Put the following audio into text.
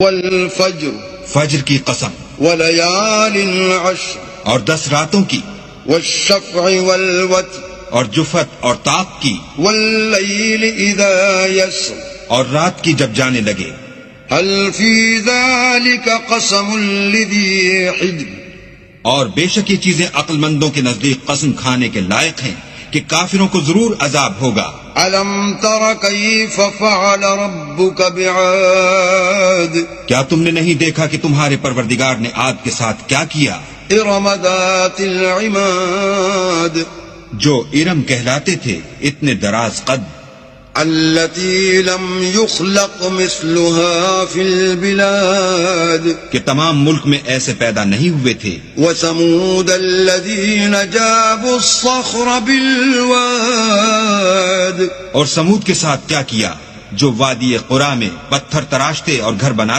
والفجر فجر کی قسم، وليال عشر اور 10 راتوں کی، والشفع والوتر اور جفت اور طاق کی، والليل إذا يسر اور رات کی جب جانے لگے۔ هل في ذلك قسم لذي حجر اور بے شک یہ چیزیں عقل مندوں کے نزدیک قسم کھانے کے لائق ہیں کہ کافروں کو ضرور عذاب ہوگا۔ ألم تر كيف فعل ربك بعاد کیا تم نے نہیں دیکھا کہ تمہارے پروردگار نے عاد کے ساتھ کیا کیا؟ إرم ذات العماد جو ارم کہلاتے تھے، اتنے دراز قد، التي لم يخلق مثلها في البلاد کہ تمام ملک میں ایسے پیدا نہیں ہوئے تھے۔ وثمود الذين جابوا الصخر بالواد اور سمود کے ساتھ کیا کیا جو وادی قرا میں پتھر تراشتے اور گھر بنا